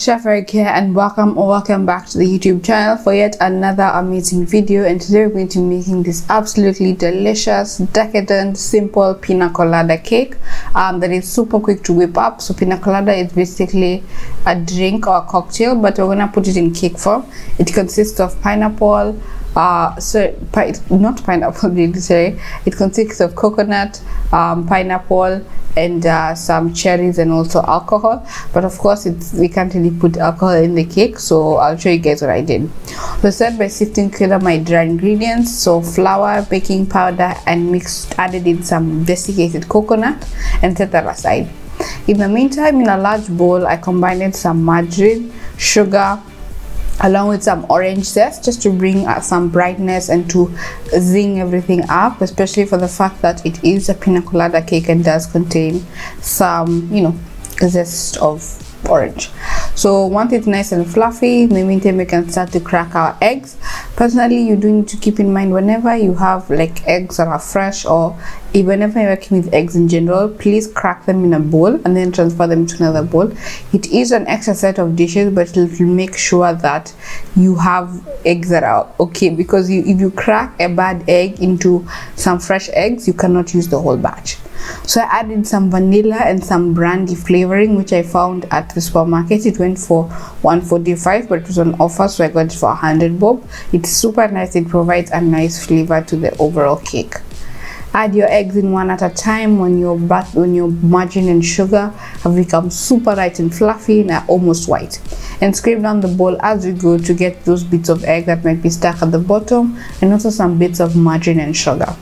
Chef Eric here, and welcome back to the YouTube channel for yet another amazing video. And today we're going to be making this absolutely delicious, decadent, simple pina colada cake that is super quick to whip up. So pina colada is basically a drink or a cocktail, but we're gonna put it in cake form. It consists of pineapple, not pineapple really, sorry. It consists of coconut, pineapple, and some cherries, and also alcohol. But of course we can't really put alcohol in the cake, so I'll show you guys what I did. So start by sifting together my dry ingredients, so flour, baking powder, and added in some desiccated coconut, and set that aside. In the meantime, in a large bowl, I combined some margarine, sugar, along with some orange zest, just to bring some brightness and to zing everything up, especially for the fact that it is a pina colada cake and does contain some, zest of orange. So once it's nice and fluffy, in the meantime we can start to crack our eggs. Personally, you do need to keep in mind, whenever you have like eggs that are fresh, or whenever you're working with eggs in general, please crack them in a bowl and then transfer them to another bowl. It is an extra set of dishes, but it will make sure that you have eggs that are okay, because if you crack a bad egg into some fresh eggs, you cannot use the whole batch. So I added some vanilla and some brandy flavoring, which I found at the supermarket. It went for $1.45, but it was on offer, so I got it for 100 bob. It's super nice. It provides a nice flavor to the overall cake. Add your eggs in one at a time when your margarine and sugar have become super light and fluffy and are almost white, and scrape down the bowl as you go to get those bits of egg that might be stuck at the bottom, and also some bits of margarine and sugar.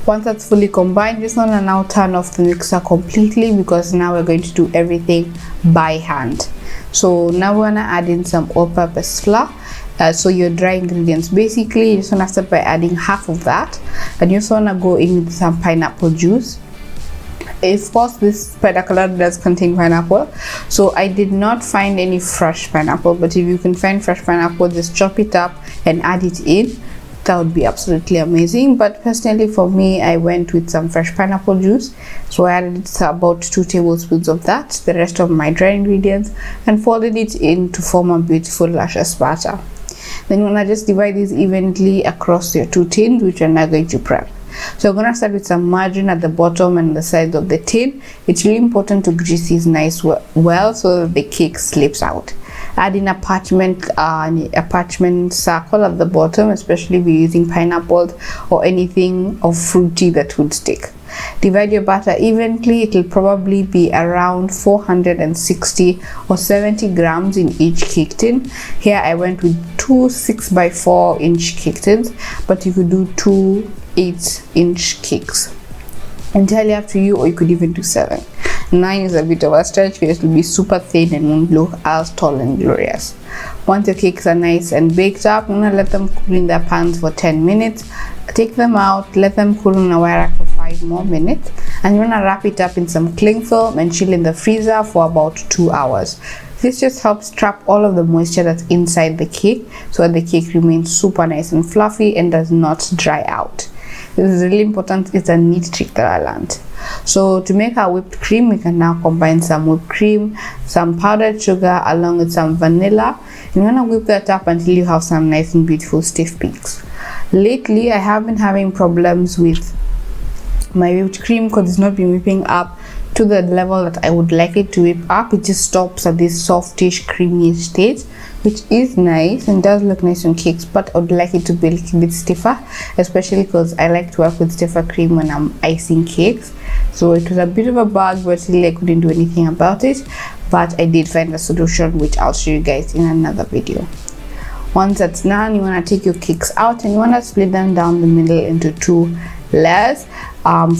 Once that's fully combined, just want to now turn off the mixer completely, because now we're going to do everything by hand. So now we're gonna add in some all-purpose flour. So your dry ingredients, basically you just want to start by adding half of that, and you just want to go in with some pineapple juice. Of course, this Pinacolada does contain pineapple, so I did not find any fresh pineapple, but if you can find fresh pineapple, just chop it up and add it in. That would be absolutely amazing. But personally, for me, I went with some fresh pineapple juice, so I added about 2 tablespoons of that, the rest of my dry ingredients, and folded it in to form a beautiful luscious batter. Then you want to just divide these evenly across your 2 tins, which you're now going to prep. So I'm going to start with some margarine at the bottom and the sides of the tin. It's really important to grease these nice well so that the cake slips out. Add in a parchment circle at the bottom, especially if you're using pineapples or anything of fruity that would stick. Divide your batter evenly. It will probably be around 460 or 70 grams in each cake tin. Here I went with 2 6x4 inch cake tins, but you could do 2 8-inch cakes. Entirely up to you, or you could even do 7. 9 is a bit of a stretch because it will be super thin and won't look as tall and glorious. Once your cakes are nice and baked up, I'm gonna let them cool in their pans for 10 minutes. Take them out, let them cool in a wire rack for 5 more minutes, and you're gonna wrap it up in some cling film and chill in the freezer for about 2 hours. This just helps trap all of the moisture that's inside the cake, so that the cake remains super nice and fluffy and does not dry out. This is really important. It's a neat trick that I learned. So to make our whipped cream, we can now combine some whipped cream, some powdered sugar, along with some vanilla. You're gonna whip that up until you have some nice and beautiful stiff peaks. Lately, I have been having problems with my whipped cream because it's not been whipping up to the level that I would like it to whip up. It just stops at this softish, creamy stage, which is nice and does look nice on cakes, but I would like it to be a little bit stiffer, especially because I like to work with stiffer cream when I'm icing cakes. So it was a bit of a bug, but really I couldn't do anything about it. But I did find a solution, which I'll show you guys in another video. Once that's done, you want to take your cakes out and you want to split them down the middle into 2 layers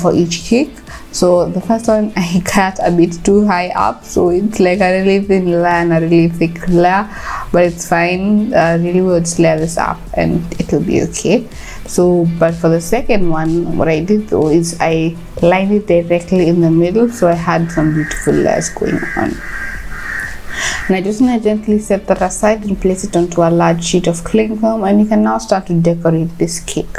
for each cake. So the first one I cut a bit too high up, so it's like a really thin layer and a really thick layer, but it's fine. Really we'll just layer this up and it'll be okay. So but for the second one, what I did though is I lined it directly in the middle, so I had some beautiful layers going on. And I just want to gently set that aside and place it onto a large sheet of cling film, and you can now start to decorate this cake.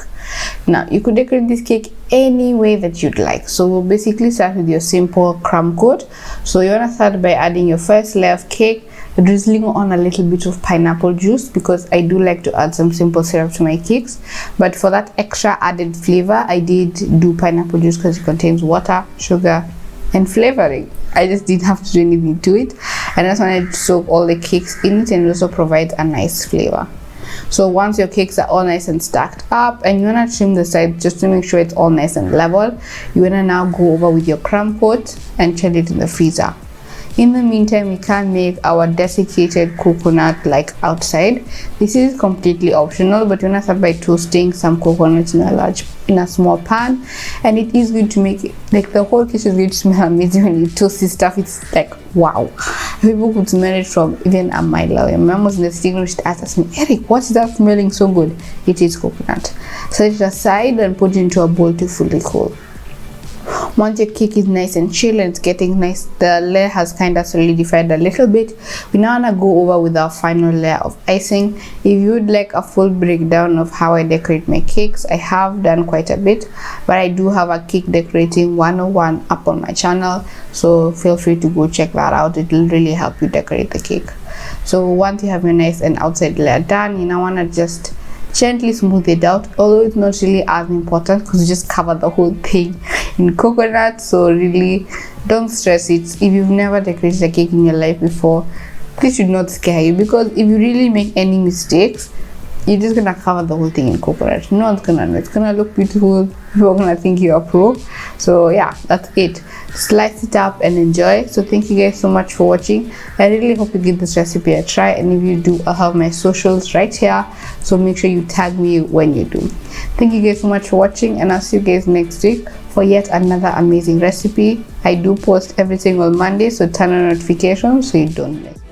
Now you could decorate this cake any way that you'd like. So we'll basically start with your simple crumb coat. So you want to start by adding your first layer of cake, drizzling on a little bit of pineapple juice, because I do like to add some simple syrup to my cakes, but for that extra added flavor I did do pineapple juice because it contains water, sugar and flavoring. I just didn't have to do anything to it, and I just wanted to soak all the cakes in it, and it also provides a nice flavor. So once your cakes are all nice and stacked up, and you want to trim the sides just to make sure it's all nice and level, you want to now go over with your crumb coat and chill it in the freezer. In the meantime, we can make our desiccated coconut like outside. This is completely optional, but you want to start by toasting some coconuts in a small pan, and it is going to make it like the whole kitchen is going to smell amazing when you toast this stuff. It's like wow, people could smell it from even a mile away. My mom was in the sitting room, she asked me, Eric, what is that smelling so good? It is coconut. Set it aside and put it into a bowl to fully cool. Once your cake is nice and chill and it's getting nice, the layer has kind of solidified a little bit, we now want to go over with our final layer of icing. If you would like a full breakdown of how I decorate my cakes, I have done quite a bit, but I do have a cake decorating 101 up on my channel, so feel free to go check that out. It will really help you decorate the cake. So once you have your nice and outside layer done, you now want to just gently smooth it out, although it's not really as important because you just cover the whole thing in coconut, so really don't stress it. If you've never decorated a cake in your life before, this should not scare you, because if you really make any mistakes, you're just gonna cover the whole thing in coconut. No one's gonna know. It's gonna look beautiful, people are gonna think you're a pro. So yeah, that's it. Slice it up and enjoy. So thank you guys so much for watching. I really hope you give this recipe a try, and if you do, I'll have my socials right here, so make sure you tag me when you do. Thank you guys so much for watching, and I'll see you guys next week for yet another amazing recipe. I do post every single Monday, so turn on notifications so you don't miss.